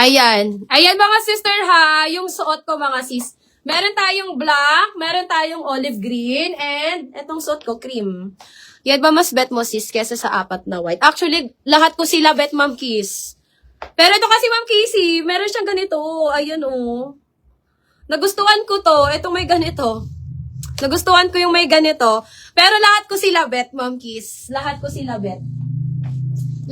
Ayan. Ayan mga sister ha, yung suot ko mga sis. Meron tayong black, meron tayong olive green, and etong suot ko, cream. Yan ba mas bet mo sis kesa sa apat na white? Actually, lahat ko sila bet Ma'am Kiss. Pero ito kasi Ma'am Kissy, meron siyang ganito. Ayan oh. Nagustuhan ko to. Itong may ganito. Nagustuhan ko yung may ganito. Pero lahat ko sila bet Ma'am Kiss. Lahat ko sila bet.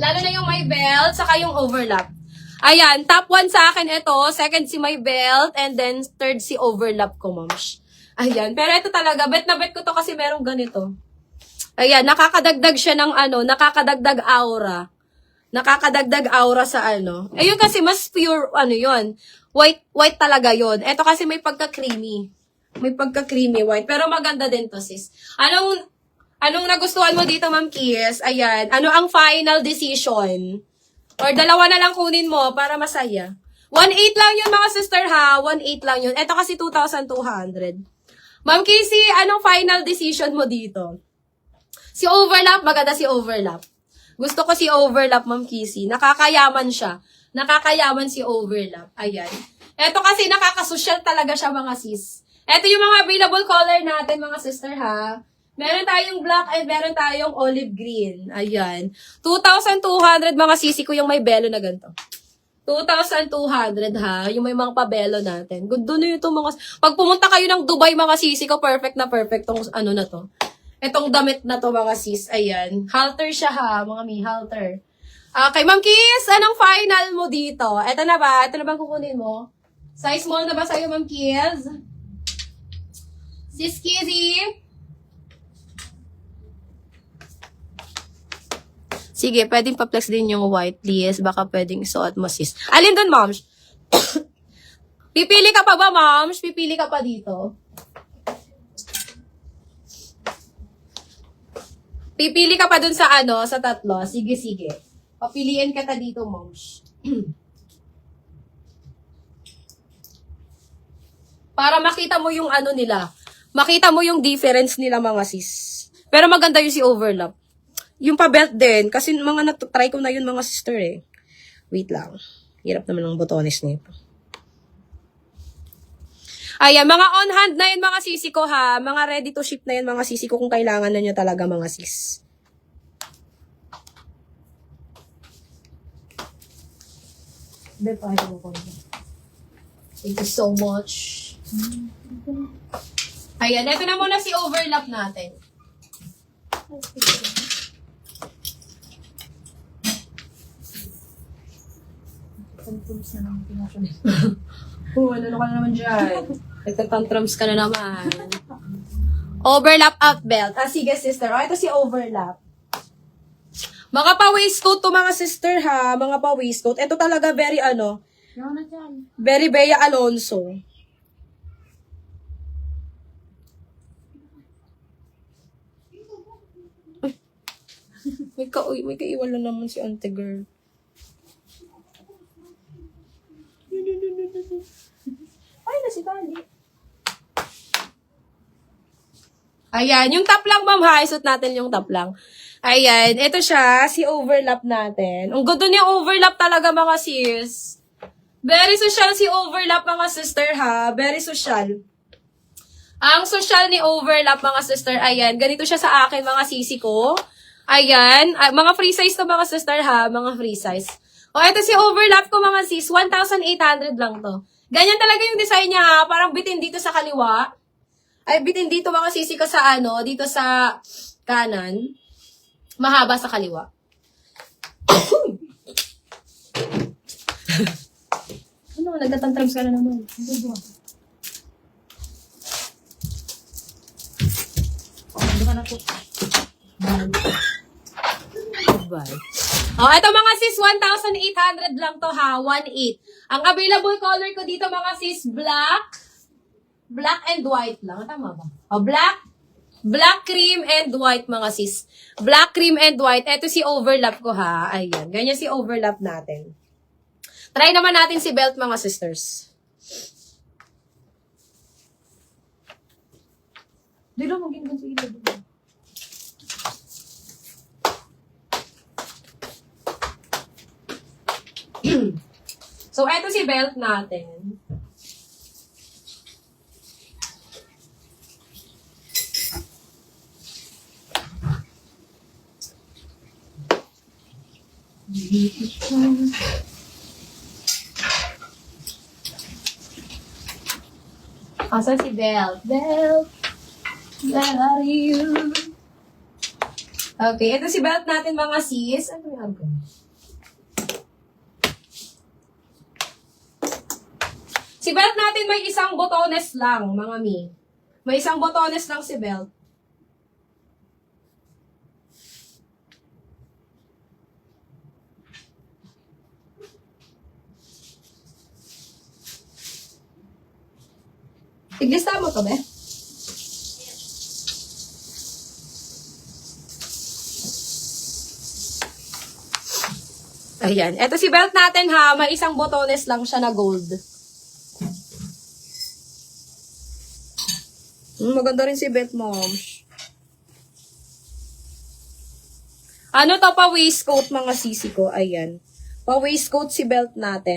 Lalo na yung may belt, saka yung overlap. Ayan, top 1 sa akin ito, second si my belt, and then third si overlap ko, moms. Ayan, pero ito talaga, bet na bet ko to kasi merong ganito. Ayan, nakakadagdag siya ng nakakadagdag aura. Nakakadagdag aura sa ano. Ayun kasi mas pure, yon white talaga yon. Ito kasi may pagka-creamy. May pagka-creamy white, pero maganda din to, sis. Anong nagustuhan mo dito, Ma'am Kiss? Ayan, ano ang final decision? Or dalawa na lang kunin mo para masaya. 1.8 lang yun mga sister ha. 1.8 lang yun. Ito kasi 2,200. Ma'am Casey, anong final decision mo dito? Si overlap, maganda si overlap. Gusto ko si overlap, Ma'am Casey. Nakakayaman siya. Nakakayaman si overlap. Ayan. Ito kasi nakakasosyal talaga siya mga sis. Ito yung mga available color natin mga sister ha. Meron tayong black and meron tayong olive green. Ayan. 2,200 mga sisi ko yung may belo na ganito. 2,200 ha. Yung may mga pabelo natin. Good na ito mga... Pag pumunta kayo ng Dubai mga sisi ko, perfect tong ano na to. Itong damit na to mga sis. Ayan. Halter siya ha. Mga mi halter. Okay, Ma'am Kiss, anong final mo dito? Ito na ba? Ito na bang kukunin mo? Size small na ba sa'yo, Ma'am Kiss? Sis Kizzy? Sige, pwedeng pa-flex din yung white, please. Baka pwedeng isuot mo, sis. Alin dun, moms? Pipili ka pa ba, moms? Pipili ka pa dito? Pipili ka pa dun sa sa tatlo? Sige, sige. Papiliin ka ta dito, moms. Para makita mo yung nila. Makita mo yung difference nila, mga sis. Pero maganda yung si overlap. Yung pa-belt din, kasi mga natry ko na yun mga sister eh. Wait lang. Hirap naman ng botones nito. Ayan, mga on hand na yun mga sisi ko ha. Mga ready to ship na yun mga sisi ko kung kailangan na nyo talaga mga sis. Thank you so much. Ayan, ito na muna si overlap natin. Tantrums na naman pinasulit. Ano ka na naman dyan? Nagtatantrums ka na naman. Overlap up belt. Sige sister. Ito si overlap. Mga pa-waistcoat to mga sister ha. Mga pa-waistcoat. Ito talaga very very Bea Alonso. May kaiwala naman si auntie girl. Ay, nasitali. Ayan, yung top lang, ma'am, ha? Isot natin yung top lang. Ayan, ito siya, si overlap natin. Ang ganda niya overlap talaga, mga sis. Very social si overlap, mga sister, ha? Very social. Ang social ni overlap, mga sister, ayan. Ganito siya sa akin, mga sisi ko. Ayan. Mga free size to, mga sister, ha? Mga free size. O, ito si overlap ko, mga sis. 1,800 lang to. Ganyan talaga yung design niya, ha? Parang bitin dito sa kaliwa. Ay, bitin dito, mga sisi ko sa dito sa kanan. Mahaba sa kaliwa. Nagtatantrums ka na naman. Hindi ka na po. Bye. Oh, ito mga sis, 1,800 lang to ha. 1,800. Ang available color ko dito mga sis, black and white lang. Tama ba? Oh, black, cream, and white mga sis. Black, cream, and white. Ito si overlap ko ha. Ayan. Ganyan si overlap natin. Try naman natin si belt mga sisters. Di lang maging ganito ilagay. So, eto si belt natin. Asan si belt? Belt! Where are you? Okay, ito si belt natin mga sis. Ano yung ko? Si belt natin may isang botones lang, mga mi. May isang botones lang si belt. Iglista mo to, be? Ayan. Ito si belt natin ha. May isang botones lang siya na gold. Maganda rin si belt mo. Ano to pa waistcoat mga sisi ko? Ayan. Pa waistcoat si belt natin.